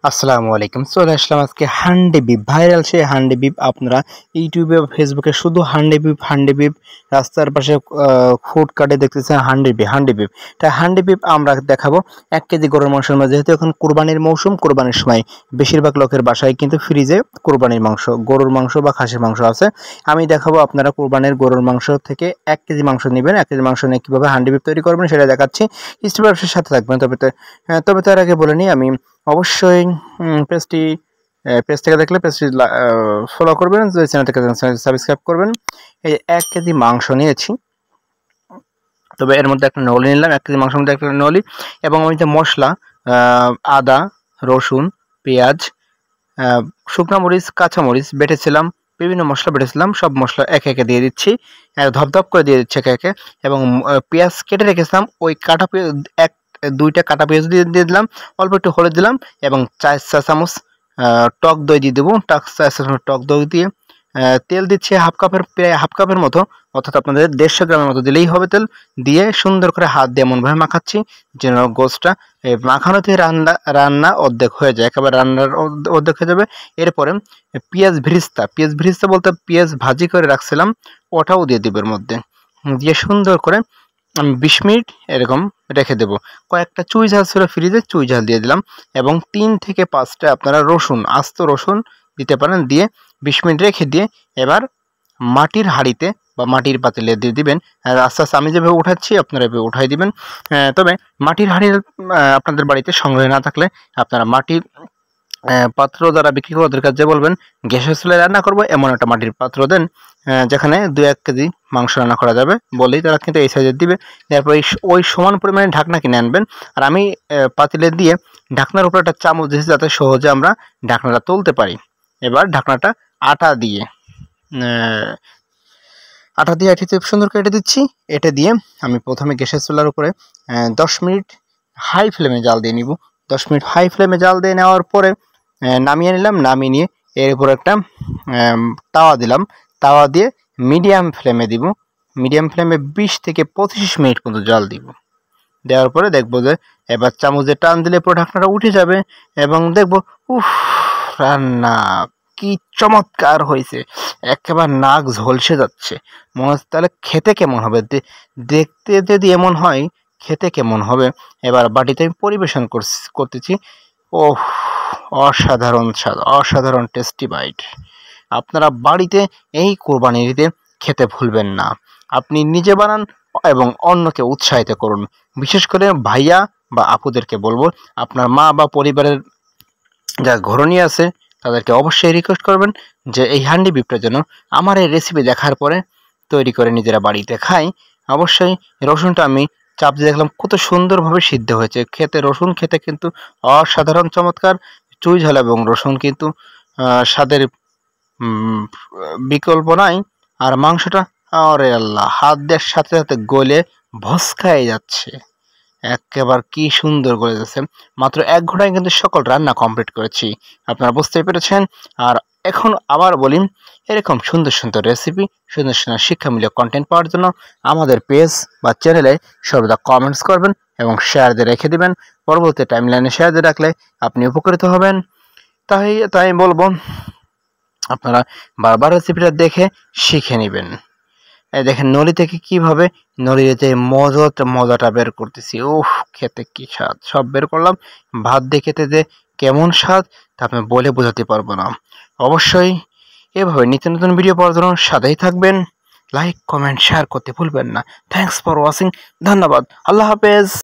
আসসালামু আলাইকুম। চলে আসলাম আজকে হান্ডি বিপ, ভাইরাল সেই হান্ডি বিপ। আপনারা ইউটিউবে বা ফেসবুকে শুধু হান্ডি বিপ রাস্তার পাশে ফুটকার্টে দেখতেছেন হান্ডি বিপ। তাই হান্ডি বিপ আমরা দেখাবো 1 কেজি গরুর মাংসের মধ্যে। যেহেতু এখন কুরবানির মৌসুম, কুরবানির সময় বেশিরভাগ লোকের বাসায় কিন্তু ফ্রিজে কুরবানির মাংস, গরুর মাংস বা খাসির মাংস আছে। আমি দেখাবো আপনারা কুরবানির গরুর মাংস থেকে 1 কেজি মাংস নেবেন। 1 কেজি মাংস নিয়ে কীভাবে হান্ডি বিপ তৈরি করবেন সেটা দেখাচ্ছি। স্টেপ বাই স্টেপ সাথে থাকবেন। তবে তার আগে বলে নিই, আমি অবশ্যই পেজ থেকে দেখলে পেজটি ফলো করবেন, যদি চ্যানেল থেকে সাবস্ক্রাইব করবেন। এই 1 কেজি মাংস নিয়েছি, তবে এর মধ্যে একটা নলি নিলাম। 1 কেজি মাংসের মধ্যে একটা নলি, এবং আমি যে মশলা আদা, রসুন, পেঁয়াজ, শুকনো মরিচ, কাঁচামরিচ বেটেছিলাম, বিভিন্ন মশলা বেটেছিলাম, সব মশলা একে একে দিয়ে দিচ্ছি, ধপধপ করে দিয়ে দিচ্ছি একে একে। এবং পেঁয়াজ কেটে রেখেছিলাম, ওই কাটা পেঁয়াজ দুইটা কাটা পেঁয়াজ দিয়ে দিলাম, অল্প একটু হলুদ দিলাম, এবং 4 চা চামচ টক দই দিয়ে দেবো। 4 চা চামচ টক দই দিয়ে তেল দিচ্ছি প্রায় হাফ কাপের মতো, অর্থাৎ আপনাদের 150 গ্রামের মতো দিলেই হবে। তেল দিয়ে সুন্দর করে হাত দিয়ে এমনভাবে মাখাচ্ছি যেন গোশটা মাখানোতে রান্না অর্ধেক হয়ে যায়, একেবারে রান্নার অর্ধেক হয়ে যাবে। এরপরে পেঁয়াজ ভেরেস্তা বলতে পেঁয়াজ ভাজি করে রাখছিলাম, ওটাও দিয়ে দেবো এর মধ্যে। দিয়ে সুন্দর করে আমি 20 মিনিট এরকম রেখে দেবো। কয়েকটা চুই ঝাল ছিল ফ্রিজে, চুই ঝাল দিয়ে দিলাম, এবং 3 থেকে 5টা আপনারা আস্ত রসুন দিতে পারেন। দিয়ে 20 মিনিট রেখে দিয়ে এবার মাটির হাঁড়িতে বা মাটির পাতিলে দিয়ে দিবেন। আস্তে আস্তে আমি যেভাবে উঠাচ্ছি আপনারা এভাবে উঠাই দিবেন। তবে মাটির হাঁড়ি আপনাদের বাড়িতে সংগ্রহে না থাকলে আপনারা মাটির পাত্র যারা বিক্রি করে ওদের কাছে বলবেন গ্যাসের চুলায় রান্না করবো এমন একটা মাটির পাত্র দেন, যেখানে 2-1 কেজি মাংস রান্না করা যাবে বলেই তারা কিন্তু এই সাইজের দিবে। তারপর ওই সমান পরিমাণে ঢাকনা কিনে আনবেন। আর আমি পাতিলে দিয়ে ঢাকনার উপর একটা চামচ দিয়েছি যাতে সহজে আমরা ঢাকনাটা তুলতে পারি। এবার ঢাকনাটা আটা দিয়ে এটিতে সুন্দর করে এঁটে দিচ্ছি। এঁটে দিয়ে আমি প্রথমে গ্যাসের চুলার উপরে 10 মিনিট হাই ফ্লেমে জাল দিয়ে নিব। 10 মিনিট হাই ফ্লেমে জাল দিয়ে নেওয়ার পরে নামিয়ে নিলাম। নামিয়ে নিয়ে এর উপর একটা তাওয়া দিলাম। তাওয়া দিয়ে মিডিয়াম ফ্লেমে দিব। মিডিয়াম ফ্লেমে 20 থেকে 25 মিনিট পর্যন্ত জাল দিব। দেওয়ার পরে দেখবো যে এবার চামচে টান দিলে পুরো ঢাকনাটা উঠে যাবে, এবং দেখবো উফ, রান্না কি চমৎকার হয়েছে, একেবারে নাক ঝলসে যাচ্ছে। মনে হচ্ছে তাহলে খেতে কেমন হবে, দেখতে যদি এমন হয় খেতে কেমন হবে। এবার বাটিতে আমি পরিবেশন করতেছি। ওহ, অসাধারণ স্বাদ, অসাধারণ টেস্টি বাইট। আপনারা বাড়িতে এই কোরবানির ঈদে খেতে ভুলবেন না। আপনি নিজে বানান এবং অন্যকে উৎসাহিত করুন। বিশেষ করে ভাইয়া বা আপুদেরকে বলবো, আপনার মা বা পরিবারের যা ঘরণী আছে তাদেরকে অবশ্যই রিকোয়েস্ট করবেন যে এই হান্ডি বিপটার জন্য আমার এই রেসিপি দেখার পরে তৈরি করে নিজেরা বাড়িতে খাই। অবশ্যই রসুনটা আমি চাপ দিয়ে দেখলাম কত সুন্দরভাবে সিদ্ধ হয়েছে। রসুন খেতে কিন্তু অসাধারণ চমৎকার। চুই ঝাল এবং রসুন কিন্তু স্বাদের বিকল্প নাই। আর মাংসটা আরে আল্লাহ, হাত দেওয়ার সাথে সাথে গলে ভস্কায় যাচ্ছে, একেবারে কি সুন্দর করে যাচ্ছে। মাত্র 1 ঘন্টায় কিন্তু সকল রান্না কমপ্লিট করেছি, আপনারা বুঝতেই পেরেছেন। আর এখন আবার বলি, এরকম সুন্দর সুন্দর রেসিপি, সুন্দর সুন্দর শিক্ষামূলক কন্টেন্ট পাওয়ার জন্য আমাদের পেজ বা চ্যানেলে সর্বদা কমেন্টস করবেন এবং শেয়ার দিয়ে রেখে দিবেন। পরবর্তী টাইমলাইনে শেয়ার দিয়ে রাখলে আপনি উপকৃত হবেন। তাই বলবো আপনারা বারবার রেসিপিটা দেখে শিখে নেবেন। দেখেন নলি থেকে কিভাবে নলিতে মজাটা বের করতেছি। উফ, খেতে কি স্বাদ, সব বের করলাম। ভাত দিয়ে খেতে যে কেমন স্বাদ তা আপনি বলে বোঝাতে পারবো না। অবশ্যই এভাবে নিত্য নতুন ভিডিও পাওয়ার জন্য সাথেই থাকবেন। লাইক, কমেন্ট, শেয়ার করতে ভুলবেন না। Thanks for watching. ধন্যবাদ। আল্লাহ হাফেজ।